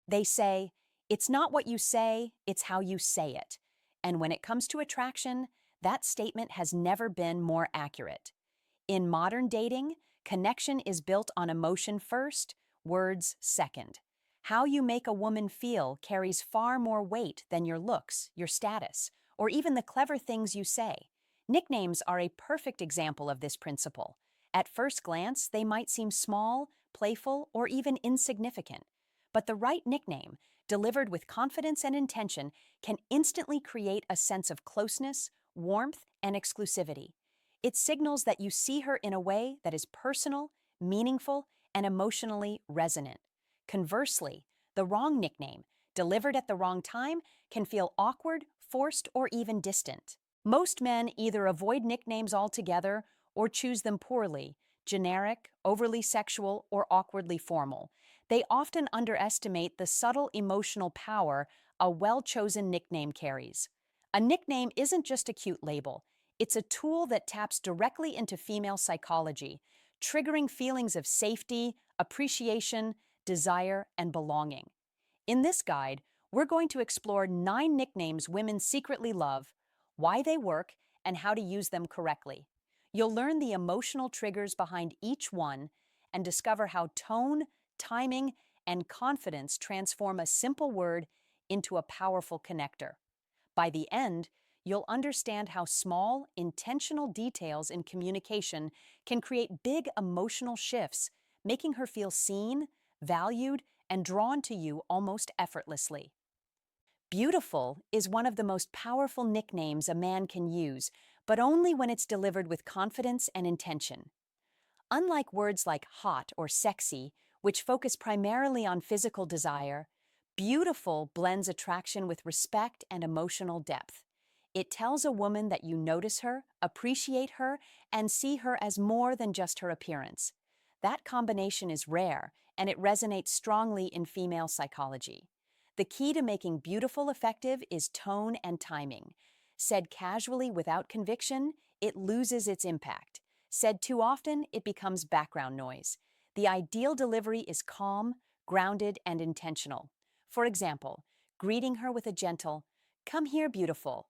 They say, "It's not what you say, it's how you say it." And when it comes to attraction, that statement has never been more accurate. In modern dating, connection is built on emotion first, words second. How you make a woman feel carries far more weight than your looks, your status, or even the clever things you say. Nicknames are a perfect example of this principle. At first glance, they might seem small, playful, or even insignificant. But the right nickname, delivered with confidence and intention, can instantly create a sense of closeness, warmth, and exclusivity. It signals that you see her in a way that is personal, meaningful, and emotionally resonant. Conversely, the wrong nickname, delivered at the wrong time, can feel awkward, forced, or even distant. Most men either avoid nicknames altogether or choose them poorly, generic, overly sexual, or awkwardly formal. They often underestimate the subtle emotional power a well-chosen nickname carries. A nickname isn't just a cute label. It's a tool that taps directly into female psychology, triggering feelings of safety, appreciation, desire, and belonging. In this guide, we're going to explore 9 nicknames women secretly love, why they work, and how to use them correctly. You'll learn the emotional triggers behind each one and discover how tone, timing, and confidence transform a simple word into a powerful connector. By the end, you'll understand how small, intentional details in communication can create big emotional shifts, making her feel seen, valued, and drawn to you almost effortlessly. Beautiful is one of the most powerful nicknames a man can use, but only when it's delivered with confidence and intention. Unlike words like hot or sexy, which focus primarily on physical desire, beautiful blends attraction with respect and emotional depth. It tells a woman that you notice her, appreciate her, and see her as more than just her appearance. That combination is rare, and it resonates strongly in female psychology. The key to making beautiful effective is tone and timing. Said casually without conviction, it loses its impact. Said too often, it becomes background noise. The ideal delivery is calm, grounded, and intentional. For example, greeting her with a gentle, "Come here, beautiful,"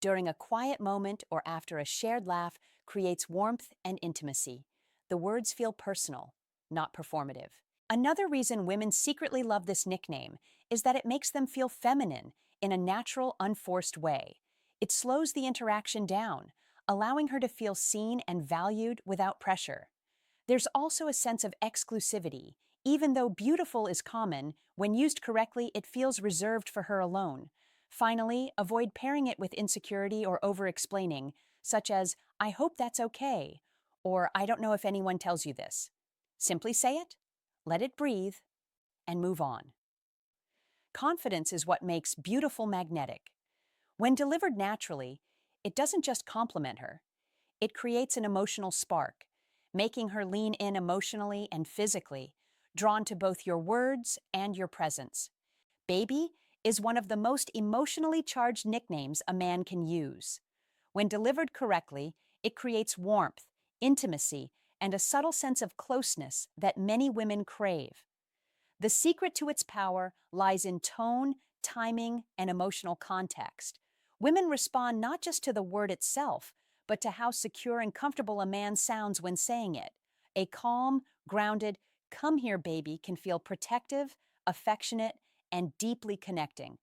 during a quiet moment or after a shared laugh creates warmth and intimacy. The words feel personal, not performative. Another reason women secretly love this nickname is that it makes them feel feminine in a natural, unforced way. It slows the interaction down, allowing her to feel seen and valued without pressure. There's also a sense of exclusivity. Even though beautiful is common, when used correctly, it feels reserved for her alone. Finally, avoid pairing it with insecurity or over-explaining, such as, "I hope that's okay," or "I don't know if anyone tells you this." Simply say it, let it breathe, and move on. Confidence is what makes beautiful magnetic. When delivered naturally, it doesn't just compliment her, it creates an emotional spark, making her lean in emotionally and physically, drawn to both your words and your presence. Baby is one of the most emotionally charged nicknames a man can use. When delivered correctly, it creates warmth, intimacy, and a subtle sense of closeness that many women crave. The secret to its power lies in tone, timing, and emotional context. Women respond not just to the word itself, but to how secure and comfortable a man sounds when saying it. A calm, grounded, "Come here, baby," can feel protective, affectionate, and deeply connecting.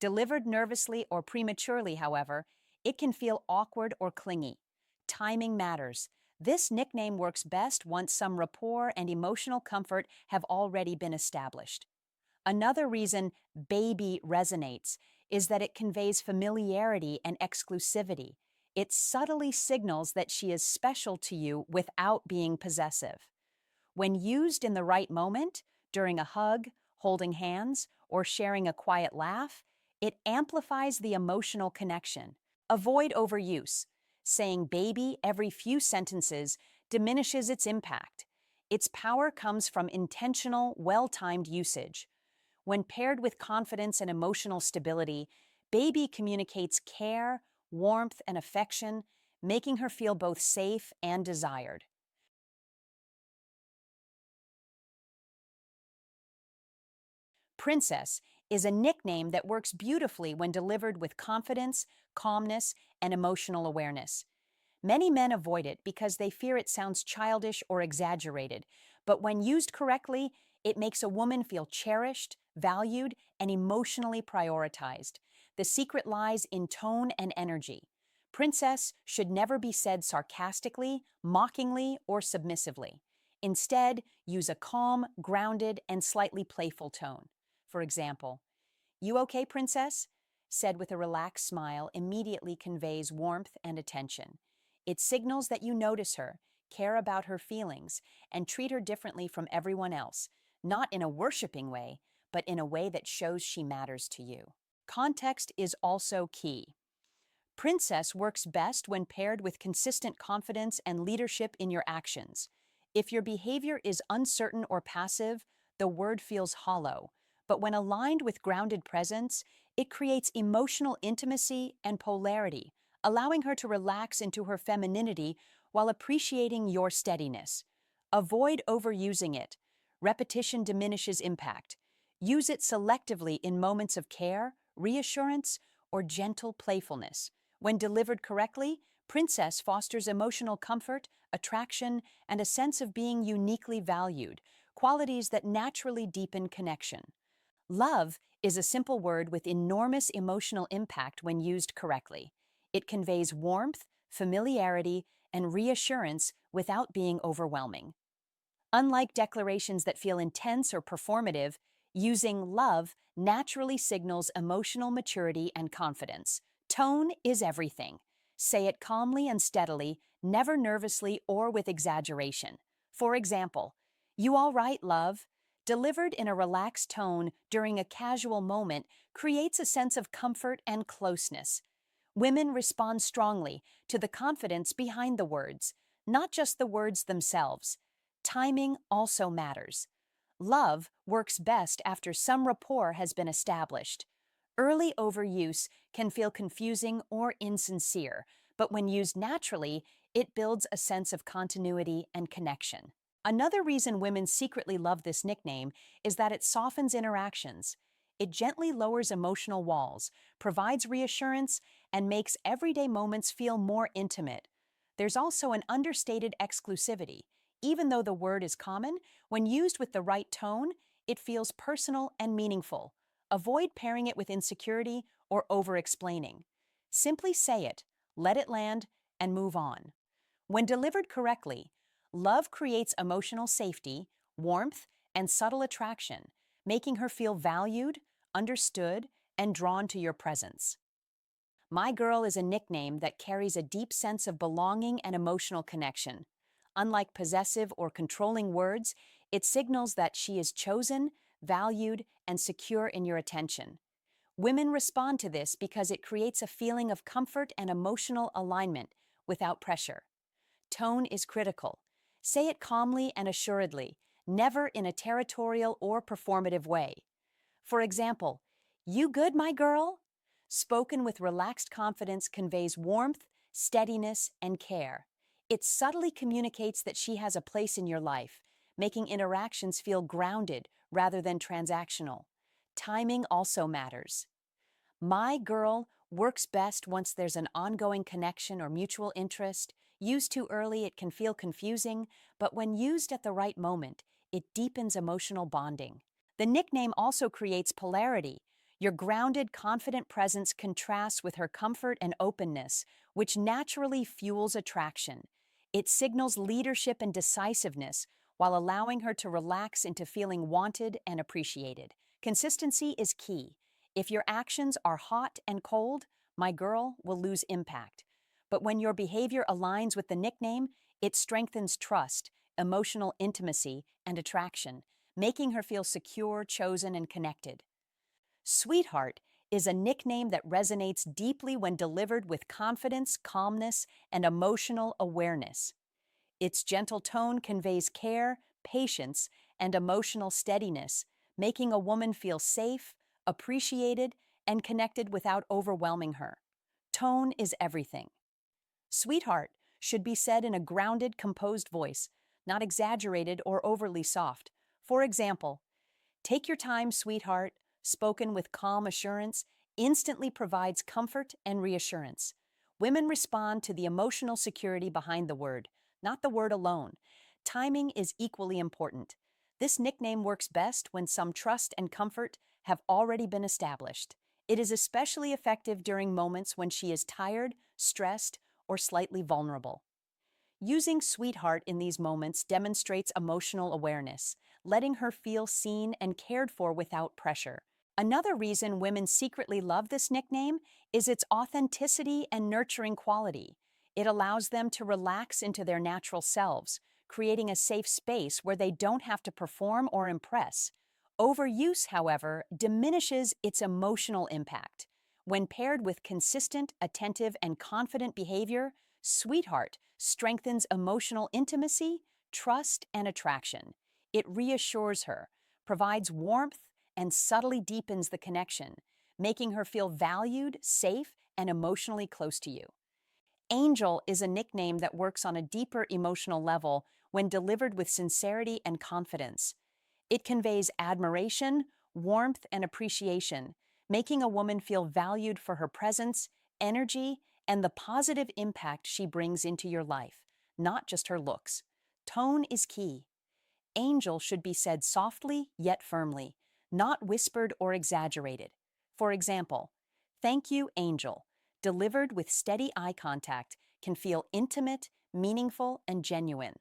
Delivered nervously or prematurely, however, it can feel awkward or clingy. Timing matters. This nickname works best once some rapport and emotional comfort have already been established. Another reason baby resonates is that it conveys familiarity and exclusivity. It subtly signals that she is special to you without being possessive. When used in the right moment, during a hug, holding hands, or sharing a quiet laugh, it amplifies the emotional connection. Avoid overuse. Saying baby every few sentences diminishes its impact. Its power comes from intentional, well-timed usage. When paired with confidence and emotional stability, baby communicates care, warmth, and affection, making her feel both safe and desired. Princess is a nickname that works beautifully when delivered with confidence, calmness, and emotional awareness. Many men avoid it because they fear it sounds childish or exaggerated, but when used correctly, it makes a woman feel cherished, valued, and emotionally prioritized. The secret lies in tone and energy. Princess should never be said sarcastically, mockingly, or submissively. Instead, use a calm, grounded, and slightly playful tone. For example, "You okay, princess?" said with a relaxed smile immediately conveys warmth and attention. It signals that you notice her, care about her feelings, and treat her differently from everyone else, not in a worshiping way, but in a way that shows she matters to you. Context is also key. Princess works best when paired with consistent confidence and leadership in your actions. If your behavior is uncertain or passive, the word feels hollow. But when aligned with grounded presence, it creates emotional intimacy and polarity, allowing her to relax into her femininity while appreciating your steadiness. Avoid overusing it. Repetition diminishes impact. Use it selectively in moments of care, reassurance, or gentle playfulness. When delivered correctly, Princess fosters emotional comfort, attraction, and a sense of being uniquely valued, qualities that naturally deepen connection. Love is a simple word with enormous emotional impact when used correctly. It conveys warmth, familiarity, and reassurance without being overwhelming. Unlike declarations that feel intense or performative, using love naturally signals emotional maturity and confidence. Tone is everything. Say it calmly and steadily, never nervously or with exaggeration. For example, "You all right, love?" delivered in a relaxed tone during a casual moment creates a sense of comfort and closeness. Women respond strongly to the confidence behind the words, not just the words themselves. Timing also matters. Love works best after some rapport has been established. Early overuse can feel confusing or insincere, but when used naturally, it builds a sense of continuity and connection. Another reason women secretly love this nickname is that it softens interactions. It gently lowers emotional walls, provides reassurance, and makes everyday moments feel more intimate. There's also an understated exclusivity. Even though the word is common, when used with the right tone, it feels personal and meaningful. Avoid pairing it with insecurity or over-explaining. Simply say it, let it land, and move on. When delivered correctly, love creates emotional safety, warmth, and subtle attraction, making her feel valued, understood, and drawn to your presence. My Girl is a nickname that carries a deep sense of belonging and emotional connection. Unlike possessive or controlling words, it signals that she is chosen, valued, and secure in your attention. Women respond to this because it creates a feeling of comfort and emotional alignment without pressure. Tone is critical. Say it calmly and assuredly, never in a territorial or performative way. For example, "You good, my girl?" spoken with relaxed confidence conveys warmth, steadiness, and care. It subtly communicates that she has a place in your life, making interactions feel grounded rather than transactional. Timing also matters. My Girl works best once there's an ongoing connection or mutual interest. Used too early, it can feel confusing, but when used at the right moment, it deepens emotional bonding. The nickname also creates polarity. Your grounded, confident presence contrasts with her comfort and openness, which naturally fuels attraction. It signals leadership and decisiveness while allowing her to relax into feeling wanted and appreciated. Consistency is key. If your actions are hot and cold, My Girl will lose impact. But when your behavior aligns with the nickname, it strengthens trust, emotional intimacy, and attraction, making her feel secure, chosen, and connected. Sweetheart is a nickname that resonates deeply when delivered with confidence, calmness, and emotional awareness. Its gentle tone conveys care, patience, and emotional steadiness, making a woman feel safe, appreciated, and connected without overwhelming her. Tone is everything. Sweetheart should be said in a grounded, composed voice, not exaggerated or overly soft. For example, Take your time, sweetheart, spoken with calm assurance, instantly provides comfort and reassurance. Women respond to the emotional security behind the word, not the word alone. Timing is equally important. This nickname works best when some trust and comfort have already been established. It is especially effective during moments when she is tired, stressed, or slightly vulnerable. Using sweetheart in these moments demonstrates emotional awareness, letting her feel seen and cared for without pressure. Another reason women secretly love this nickname is its authenticity and nurturing quality. It allows them to relax into their natural selves, creating a safe space where they don't have to perform or impress. Overuse, however, diminishes its emotional impact. When paired with consistent, attentive, and confident behavior, sweetheart strengthens emotional intimacy, trust, and attraction. It reassures her, provides warmth, and subtly deepens the connection, making her feel valued, safe, and emotionally close to you. Angel is a nickname that works on a deeper emotional level when delivered with sincerity and confidence. It conveys admiration, warmth, and appreciation, making a woman feel valued for her presence, energy, and the positive impact she brings into your life, not just her looks. Tone is key. Angel should be said softly yet firmly, not whispered or exaggerated. For example, "Thank you, Angel," delivered with steady eye contact, can feel intimate, meaningful, and genuine.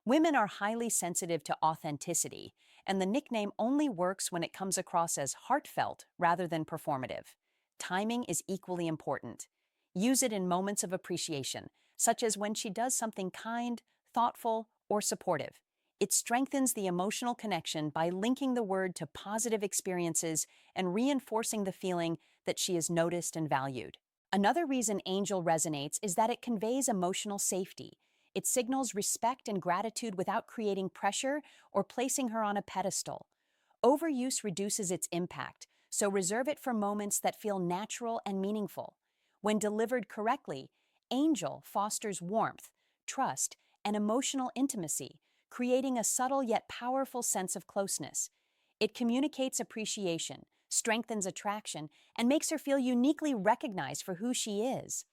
Women are highly sensitive to authenticity, and the nickname only works when it comes across as heartfelt rather than performative. Timing is equally important. Use it in moments of appreciation, such as when she does something kind, thoughtful, or supportive. It strengthens the emotional connection by linking the word to positive experiences and reinforcing the feeling that she is noticed and valued. Another reason Angel resonates is that it conveys emotional safety. It signals respect and gratitude without creating pressure or placing her on a pedestal. Overuse reduces its impact, so reserve it for moments that feel natural and meaningful. When delivered correctly, Angel fosters warmth, trust, and emotional intimacy, creating a subtle yet powerful sense of closeness. It communicates appreciation, strengthens attraction, and makes her feel uniquely recognized for who she is.